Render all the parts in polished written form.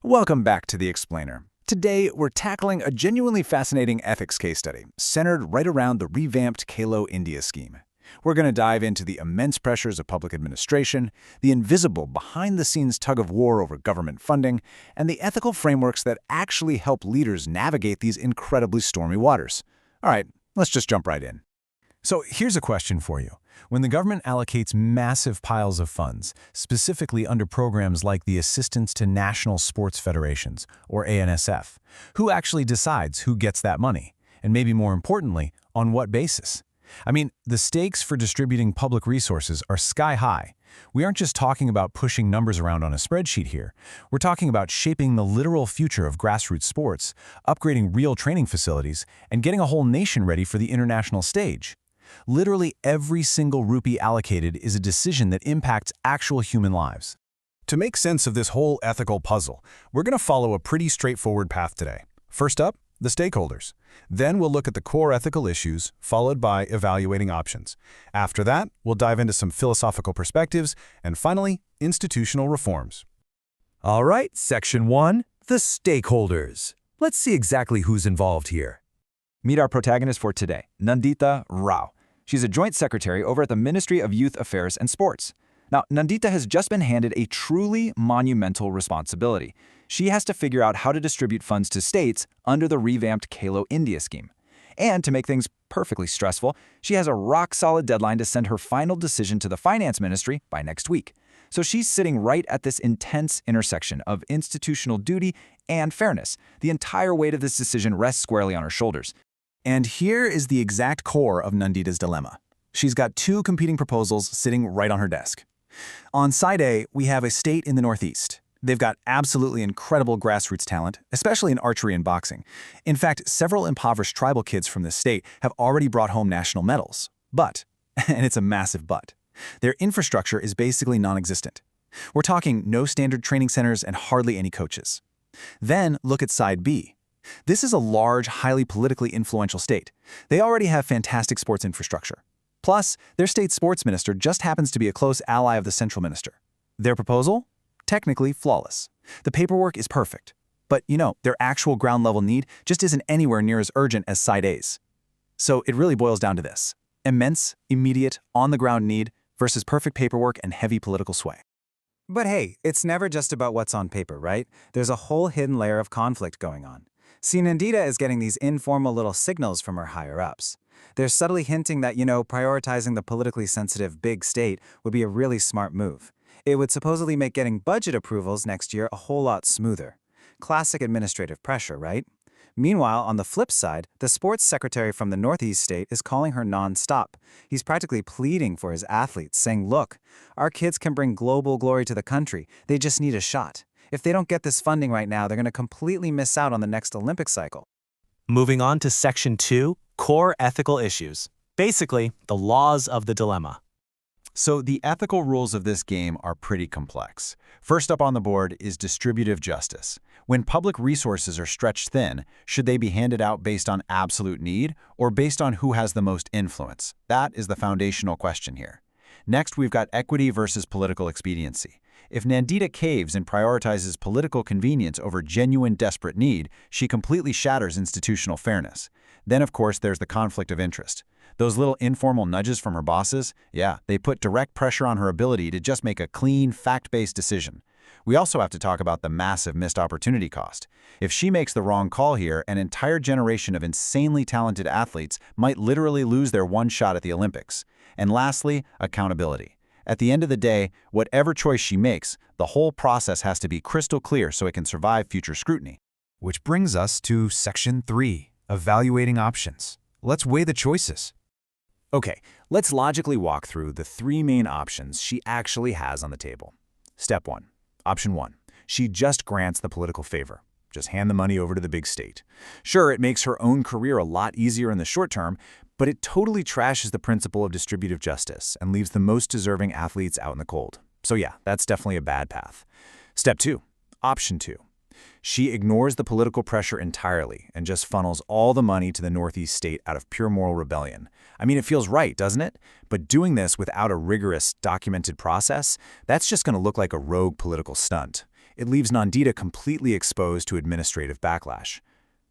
Welcome back to The Explainer. Today, we're tackling a genuinely fascinating ethics case study centered right around the revamped Khelo India Scheme. We're going to dive into the immense pressures of public administration, the invisible behind-the-scenes tug-of-war over government funding, and the ethical frameworks that actually help leaders navigate these incredibly stormy waters. All right, let's just jump right in. So here's a question for you. When the government allocates massive piles of funds, specifically under programs like the Assistance to National Sports Federations, or ANSF, who actually decides who gets that money? And maybe more importantly, on what basis? I mean, the stakes for distributing public resources are sky high. We aren't just talking about pushing numbers around on a spreadsheet here. We're talking about shaping the literal future of grassroots sports, upgrading real training facilities, and getting a whole nation ready for the international stage. Literally every single rupee allocated is a decision that impacts actual human lives. To make sense of this whole ethical puzzle, we're going to follow a pretty straightforward path today. First up, the stakeholders. Then we'll look at the core ethical issues, followed by evaluating options. After that, we'll dive into some philosophical perspectives, and finally, institutional reforms. All right, Section 1, the stakeholders. Let's see exactly who's involved here. Meet our protagonist for today, Nandita Rao. She's a joint secretary over at the Ministry of Youth Affairs and Sports. Now, Nandita has just been handed a truly monumental responsibility. She has to figure out how to distribute funds to states under the revamped Khelo India Scheme. And to make things perfectly stressful, she has a rock-solid deadline to send her final decision to the Finance Ministry by next week. So she's sitting right at this intense intersection of institutional duty and fairness. The entire weight of this decision rests squarely on her shoulders. And here is the exact core of Nandita's dilemma. She's got two competing proposals sitting right on her desk. On side A, we have a state in the Northeast. They've got absolutely incredible grassroots talent, especially in archery and boxing. In fact, several impoverished tribal kids from this state have already brought home national medals. But, and it's a massive but, their infrastructure is basically non-existent. We're talking no standard training centers and hardly any coaches. Then look at side B. This is a large, highly politically influential state. They already have fantastic sports infrastructure. Plus, their state sports minister just happens to be a close ally of the central minister. Their proposal? Technically flawless. The paperwork is perfect. But, their actual ground-level need just isn't anywhere near as urgent as side A's. So it really boils down to this: immense, immediate, on-the-ground need versus perfect paperwork and heavy political sway. But hey, it's never just about what's on paper, right? There's a whole hidden layer of conflict going on. See, Nandita is getting these informal little signals from her higher-ups. They're subtly hinting that, prioritizing the politically sensitive big state would be a really smart move. It would supposedly make getting budget approvals next year a whole lot smoother. Classic administrative pressure, right? Meanwhile, on the flip side, the sports secretary from the Northeast state is calling her non-stop. He's practically pleading for his athletes, saying, look, our kids can bring global glory to the country. They just need a shot. If they don't get this funding right now, they're going to completely miss out on the next Olympic cycle. Moving on to Section 2, core ethical issues. Basically, the laws of the dilemma. So the ethical rules of this game are pretty complex. First up on the board is distributive justice. When public resources are stretched thin, should they be handed out based on absolute need or based on who has the most influence? That is the foundational question here. Next, we've got equity versus political expediency. If Nandita caves and prioritizes political convenience over genuine desperate need, she completely shatters institutional fairness. Then, of course, there's the conflict of interest. Those little informal nudges from her bosses, they put direct pressure on her ability to just make a clean, fact-based decision. We also have to talk about the massive missed opportunity cost. If she makes the wrong call here, an entire generation of insanely talented athletes might literally lose their one shot at the Olympics. And lastly, accountability. At the end of the day, whatever choice she makes, the whole process has to be crystal clear so it can survive future scrutiny. Which brings us to Section 3, evaluating options. Let's weigh the choices. Okay, let's logically walk through the three main options she actually has on the table. Step 1. Option 1. She just grants the political favor. Just hand the money over to the big state. Sure, it makes her own career a lot easier in the short term, but it totally trashes the principle of distributive justice and leaves the most deserving athletes out in the cold. So yeah, that's definitely a bad path. Step 2. Option 2. She ignores the political pressure entirely and just funnels all the money to the Northeast state out of pure moral rebellion. I mean, it feels right, doesn't it? But doing this without a rigorous, documented process, that's just going to look like a rogue political stunt. It leaves Nandita completely exposed to administrative backlash.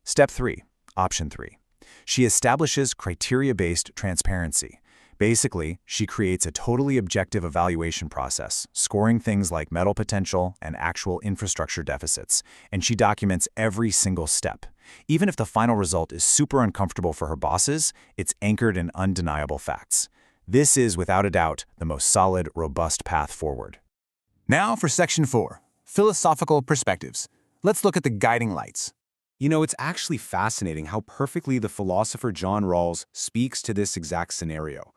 Step 3, Option 3. She establishes criteria-based transparency. Basically, she creates a totally objective evaluation process, scoring things like metal potential and actual infrastructure deficits, and she documents every single step. Even if the final result is super uncomfortable for her bosses, it's anchored in undeniable facts. This is, without a doubt, the most solid, robust path forward. Now for Section 4, Philosophical Perspectives. Let's look at the guiding lights. You know, it's actually fascinating how perfectly the philosopher John Rawls speaks to this exact scenario.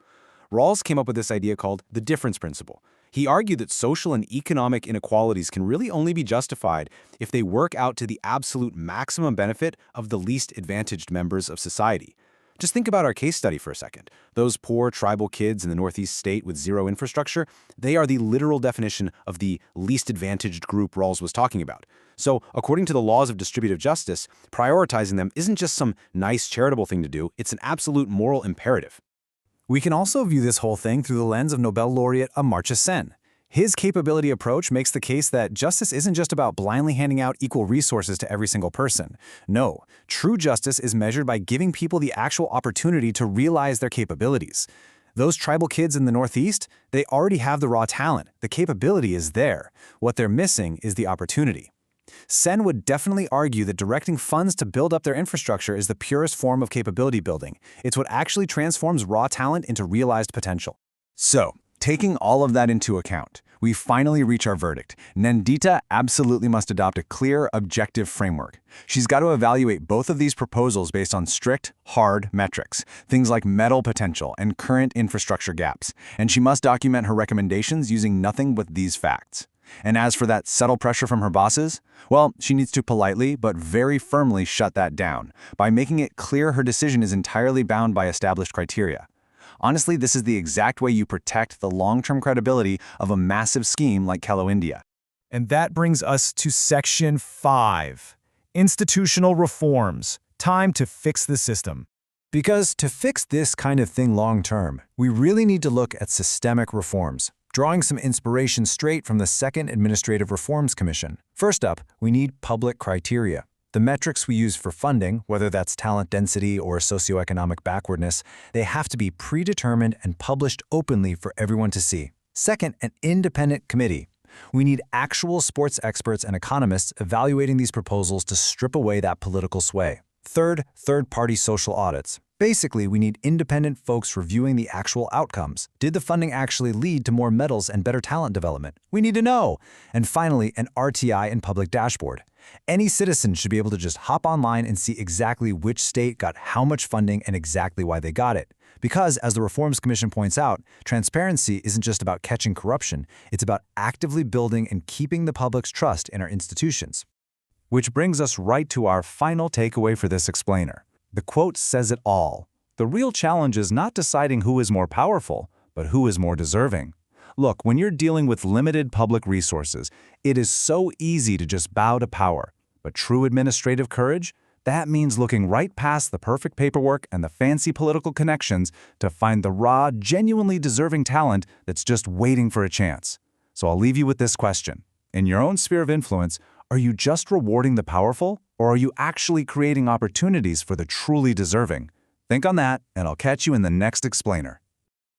Rawls came up with this idea called the difference principle. He argued that social and economic inequalities can really only be justified if they work out to the absolute maximum benefit of the least advantaged members of society. Just think about our case study for a second. Those poor tribal kids in the Northeast state with zero infrastructure, they are the literal definition of the least advantaged group Rawls was talking about. So, according to the laws of distributive justice, prioritizing them isn't just some nice charitable thing to do, it's an absolute moral imperative. We can also view this whole thing through the lens of Nobel laureate Amartya Sen. His capability approach makes the case that justice isn't just about blindly handing out equal resources to every single person. No, true justice is measured by giving people the actual opportunity to realize their capabilities. Those tribal kids in the Northeast, they already have the raw talent. The capability is there. What they're missing is the opportunity. Sen would definitely argue that directing funds to build up their infrastructure is the purest form of capability building. It's what actually transforms raw talent into realized potential. So, taking all of that into account, we finally reach our verdict. Nandita absolutely must adopt a clear, objective framework. She's got to evaluate both of these proposals based on strict, hard metrics, things like metal potential and current infrastructure gaps, and she must document her recommendations using nothing but these facts. And as for that subtle pressure from her bosses, well, she needs to politely but very firmly shut that down by making it clear her decision is entirely bound by established criteria. Honestly, this is the exact way you protect the long-term credibility of a massive scheme like Khelo India. And that brings us to Section 5, Institutional Reforms. Time to fix the system. Because to fix this kind of thing long-term, we really need to look at systemic reforms, drawing some inspiration straight from the Second Administrative Reforms Commission. First up, we need public criteria. The metrics we use for funding, whether that's talent density or socioeconomic backwardness, they have to be predetermined and published openly for everyone to see. Second, an independent committee. We need actual sports experts and economists evaluating these proposals to strip away that political sway. Third, third-party social audits. Basically, we need independent folks reviewing the actual outcomes. Did the funding actually lead to more medals and better talent development? We need to know. And finally, an RTI and public dashboard. Any citizen should be able to just hop online and see exactly which state got how much funding and exactly why they got it. Because, as the Reforms Commission points out, transparency isn't just about catching corruption, it's about actively building and keeping the public's trust in our institutions. Which brings us right to our final takeaway for this explainer. The quote says it all. The real challenge is not deciding who is more powerful, but who is more deserving. Look, when you're dealing with limited public resources, it is so easy to just bow to power. But true administrative courage? That means looking right past the perfect paperwork and the fancy political connections to find the raw, genuinely deserving talent that's just waiting for a chance. So I'll leave you with this question. In your own sphere of influence, are you just rewarding the powerful, or are you actually creating opportunities for the truly deserving? Think on that, and I'll catch you in the next explainer.